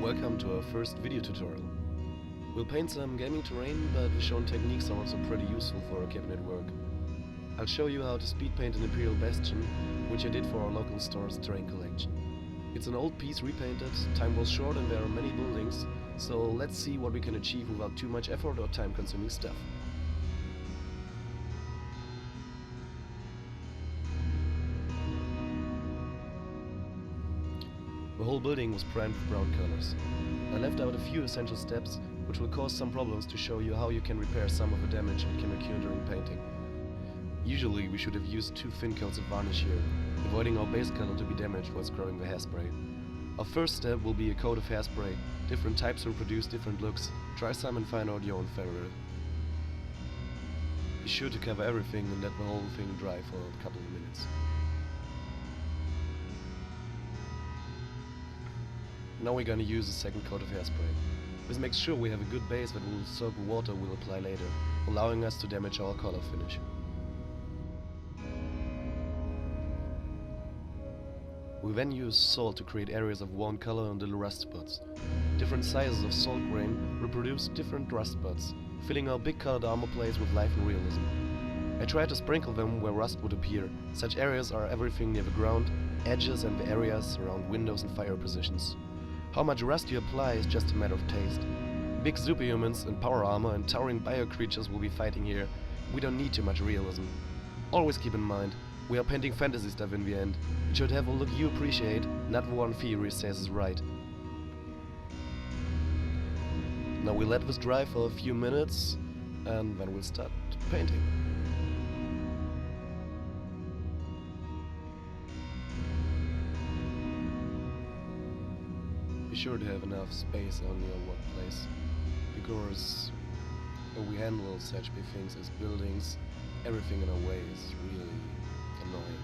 Welcome to our first video tutorial. We'll paint some gaming terrain, but the shown techniques are also pretty useful for our cabinet work. I'll show you how to speed paint an Imperial Bastion, which I did for our local store's terrain collection. It's an old piece repainted, time was short and there are many buildings, so let's see what we can achieve without too much effort or time-consuming stuff. The whole building was primed with brown colors. I left out a few essential steps, which will cause some problems to show you how you can repair some of the damage that can occur during painting. Usually we should have used 2 thin coats of varnish here, avoiding our base color to be damaged while scrubbing the hairspray. Our first step will be a coat of hairspray. Different types will produce different looks. Try some and find out your own favorite. Be sure to cover everything and let the whole thing dry for a couple of minutes. Now we're gonna use a second coat of hairspray. This makes sure we have a good base that will soak the water we'll apply later, allowing us to damage our color finish. We then use salt to create areas of warm color and little rust spots. Different sizes of salt grain will produce different rust spots, filling our big colored armor plates with life and realism. I try to sprinkle them where rust would appear. Such areas are everything near the ground, edges and the areas around windows and fire positions. How much rust you apply is just a matter of taste. Big superhumans and power armor and towering bio creatures will be fighting here. We don't need too much realism. Always keep in mind, we are painting fantasy stuff in the end. It should have a look you appreciate, not the one theory says is right. Now we let this dry for a few minutes and then we'll start painting. Be sure to have enough space on your workplace, because when we handle such big things as buildings, everything in our way is really annoying.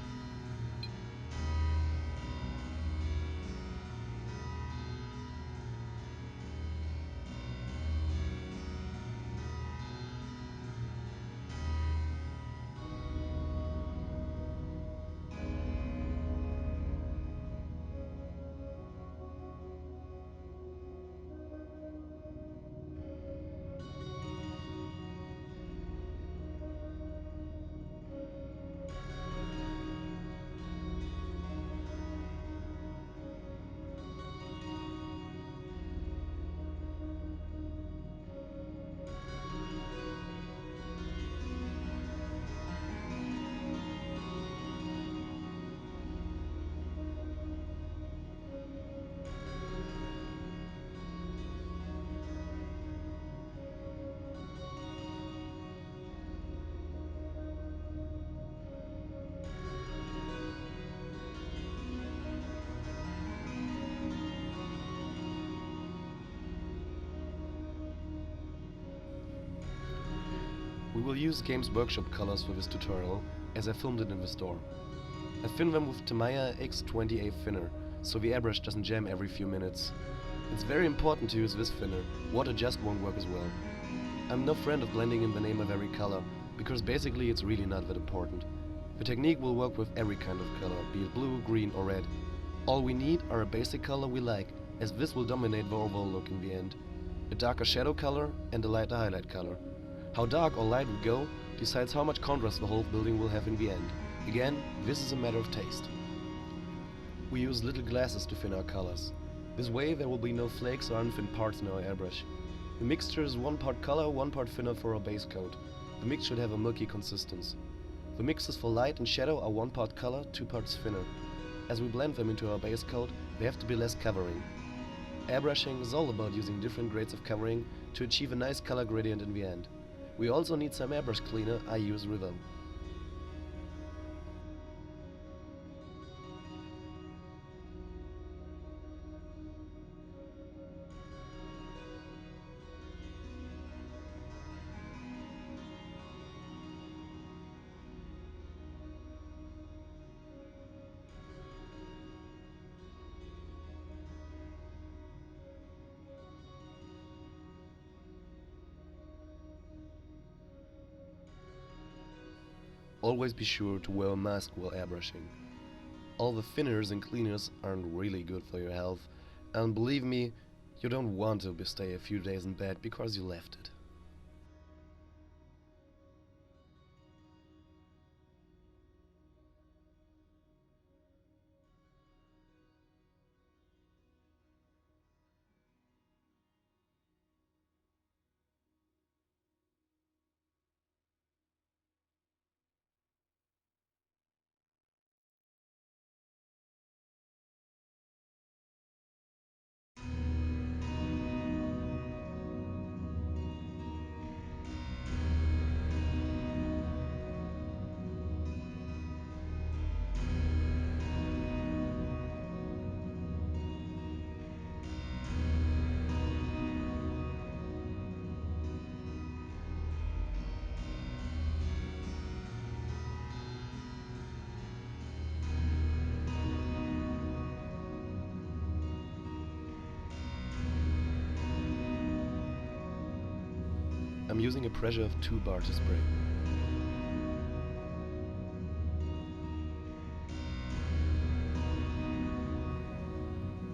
We will use Games Workshop colors for this tutorial, as I filmed it in the store. I thinned them with Tamiya X28 thinner, so the airbrush doesn't jam every few minutes. It's very important to use this thinner, water just won't work as well. I'm no friend of blending in the name of every color, because basically it's really not that important. The technique will work with every kind of color, be it blue, green or red. All we need are a basic color we like, as this will dominate the overall look in the end. A darker shadow color and a lighter highlight color. How dark or light we go decides how much contrast the whole building will have in the end. Again, this is a matter of taste. We use little glasses to thin our colors. This way there will be no flakes or unthin parts in our airbrush. The mixture is 1 part color, 1 part thinner for our base coat. The mix should have a milky consistency. The mixes for light and shadow are 1 part color, 2 parts thinner. As we blend them into our base coat, they have to be less covering. Airbrushing is all about using different grades of covering to achieve a nice color gradient in the end. We also need some airbrush cleaner. I use Rhythm. Always be sure to wear a mask while airbrushing. All the thinners and cleaners aren't really good for your health, and believe me, You don't want to stay a few days in bed because you left it. I'm using a pressure of 2 bar to spray.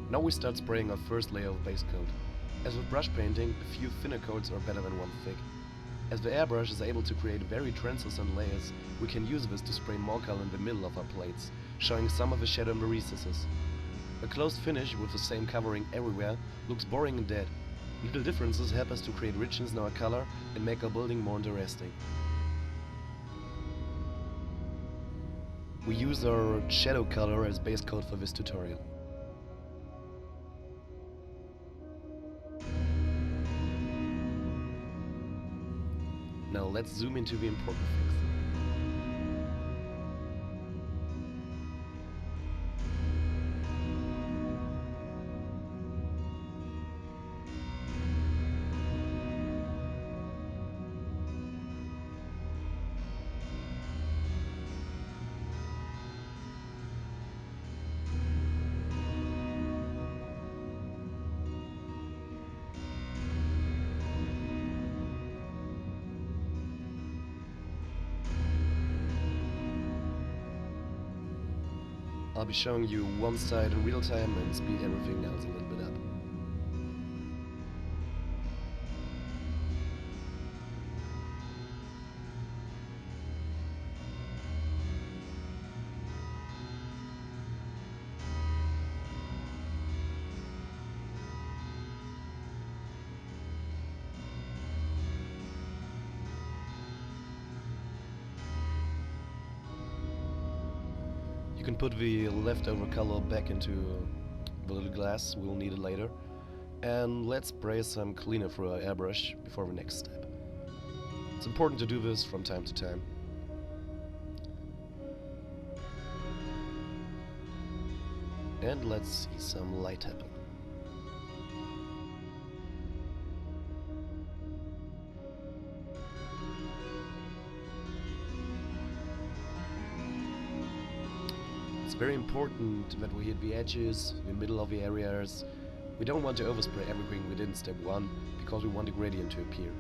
Now we start spraying our first layer of base coat. As with brush painting, a few thinner coats are better than one thick. As the airbrush is able to create very translucent layers, we can use this to spray more color in the middle of our plates, showing some of the shadow in the recesses. A closed finish with the same covering everywhere looks boring and dead. Little differences help us to create richness in our color and make our building more interesting. We use our shadow color as base coat for this tutorial. Now let's zoom into the important things. I'll be showing you one side in real time and speed everything else a little bit up. You can put the leftover color back into the little glass, we'll need it later. And let's spray some cleaner through our airbrush before the next step. It's important to do this from time to time. And let's see some light happen. It's very important that we hit the edges, the middle of the areas. We don't want to overspray everything we did in step 1, because we want the gradient to appear.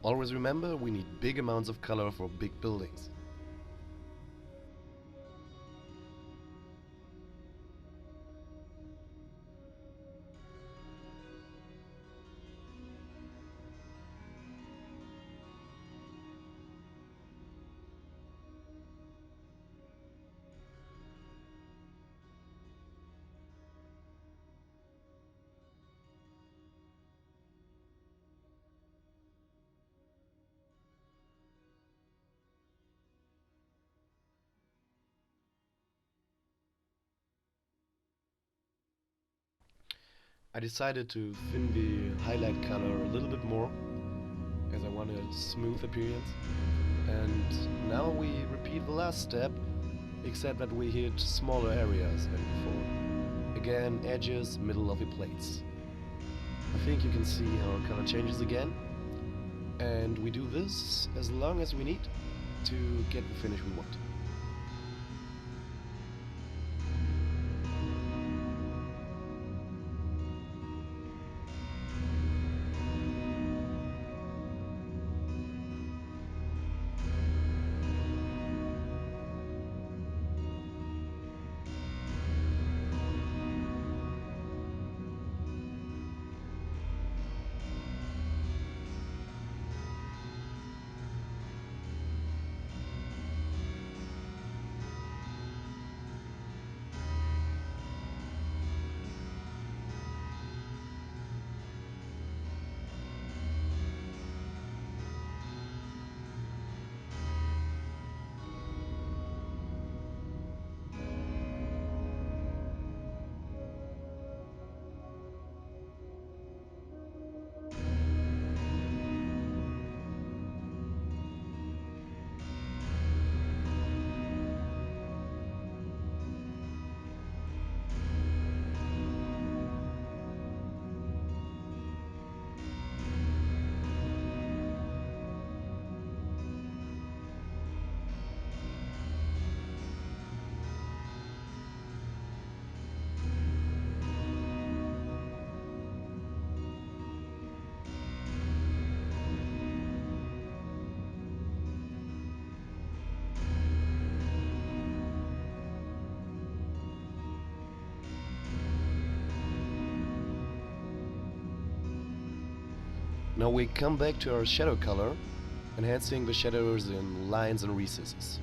Always remember, we need big amounts of color for big buildings. I decided to thin the highlight color a little bit more, as I want a smooth appearance. And now we repeat the last step, except that we hit smaller areas than before. Again, edges, middle of the plates. I think you can see how our color changes again. And we do this as long as we need to get the finish we want. Now we come back to our shadow color, enhancing the shadows in lines and recesses.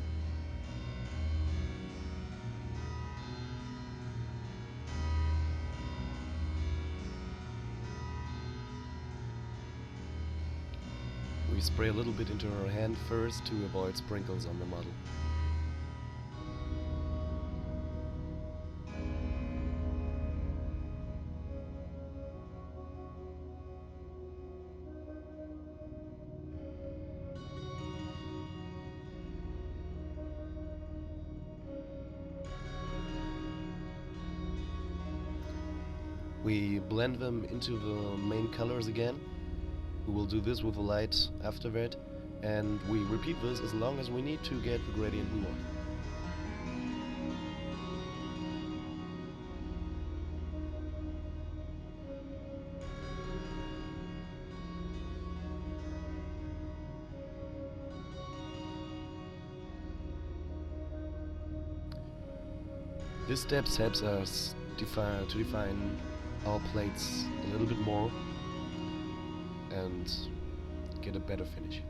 We spray a little bit into our hand first to avoid sprinkles on the model. We blend them into the main colors again. We will do this with the light after that, and we repeat this as long as we need to get the gradient we want. This step helps us to define our plates a little bit more and get a better finish.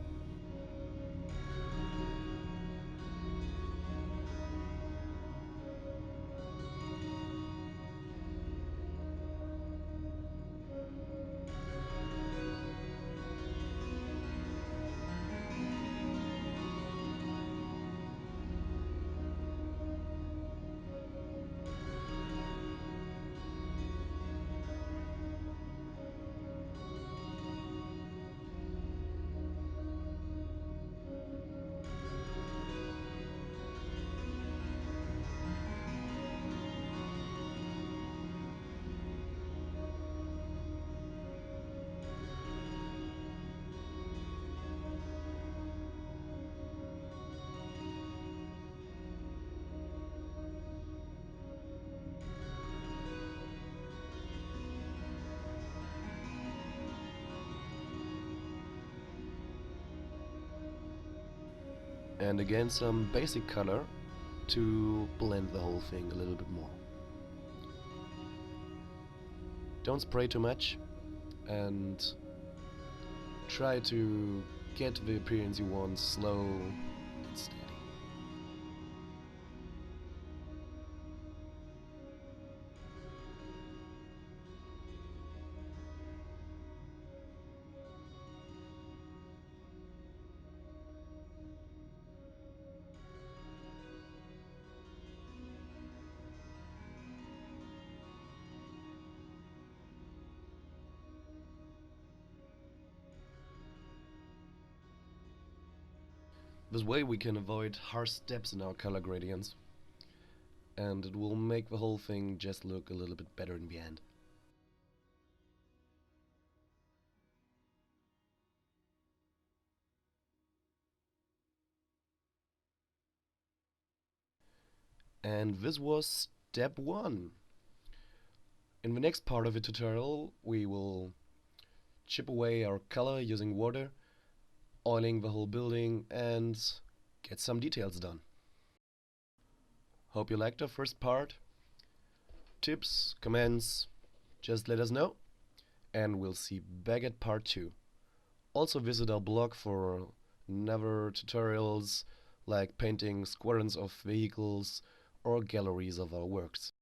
And again some basic color to blend the whole thing a little bit more. Don't spray too much and try to get the appearance you want slow and steady. This way we can avoid harsh steps in our color gradients, and it will make the whole thing just look a little bit better in the end. And this was step 1. In the next part of the tutorial we will chip away our color using water, oiling the whole building and get some details done. Hope you liked our first part. Tips, comments, just let us know, and we'll see back at part 2. Also visit our blog for another tutorials like painting squadrons of vehicles or galleries of our works.